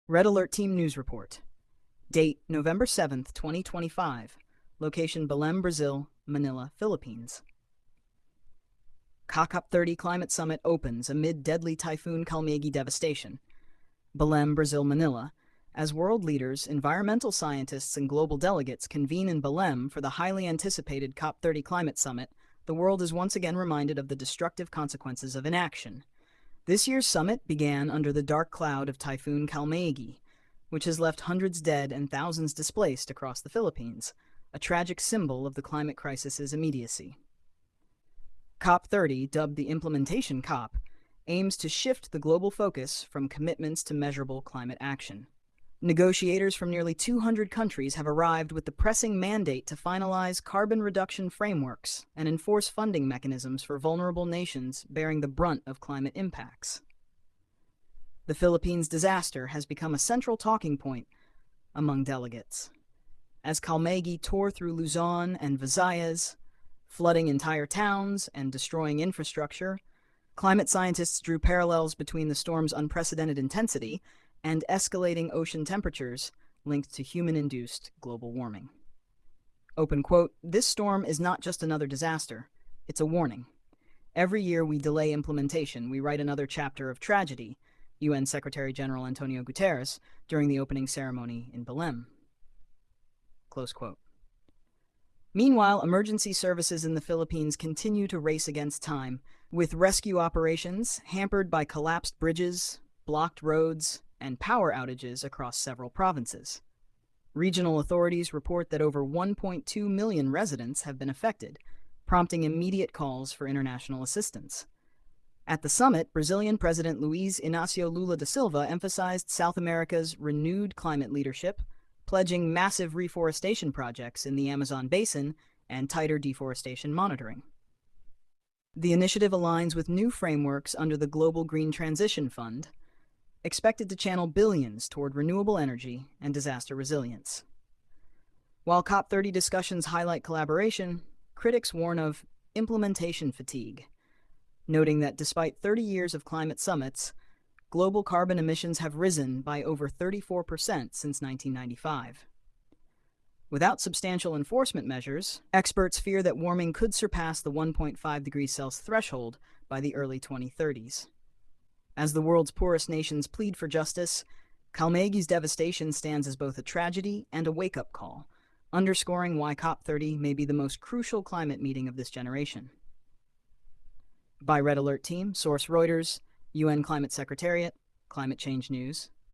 Red Alert Team News Report. Date, November 7th, 2025. Location, Belém, Brazil, Manila, Philippines. COP30 Climate Summit opens amid deadly Typhoon Kalmaegi devastation. Belém, Brazil, Manila. As world leaders, environmental scientists, and global delegates convene in Belém for the highly anticipated COP30 Climate Summit, the world is once again reminded of the destructive consequences of inaction. This year's summit began under the dark cloud of Typhoon Kalmaegi, which has left hundreds dead and thousands displaced across the Philippines, a tragic symbol of the climate crisis's immediacy. COP30, dubbed the Implementation COP, aims to shift the global focus from commitments to measurable climate action. Negotiators from nearly 200 countries have arrived with the pressing mandate to finalize carbon reduction frameworks and enforce funding mechanisms for vulnerable nations bearing the brunt of climate impacts. The Philippines disaster has become a central talking point among delegates. As Kalmaegi tore through Luzon and Visayas, flooding entire towns and destroying infrastructure, climate scientists drew parallels between the storm's unprecedented intensity and escalating ocean temperatures linked to human-induced global warming. Open quote, "This storm is not just another disaster, it's a warning. Every year we delay implementation, we write another chapter of tragedy," UN Secretary-General Antonio Guterres during the opening ceremony in Belém. Close quote. Meanwhile, emergency services in the Philippines continue to race against time, with rescue operations hampered by collapsed bridges, blocked roads, and power outages across several provinces. Regional authorities report that over 1.2 million residents have been affected, prompting immediate calls for international assistance. At the summit, Brazilian President Luiz Inácio Lula da Silva emphasized South America's renewed climate leadership, pledging massive reforestation projects in the Amazon basin and tighter deforestation monitoring. The initiative aligns with new frameworks under the Global Green Transition Fund, expected to channel billions toward renewable energy and disaster resilience. While COP30 discussions highlight collaboration, critics warn of implementation fatigue, noting that despite 30 years of climate summits, global carbon emissions have risen by over 34% since 1995. Without substantial enforcement measures, experts fear that warming could surpass the 1.5 degrees Celsius threshold by the early 2030s. As the world's poorest nations plead for justice, Kalmaegi's devastation stands as both a tragedy and a wake-up call, underscoring why COP30 may be the most crucial climate meeting of this generation. By Red Alert Team, source Reuters, UN Climate Secretariat, Climate Change News.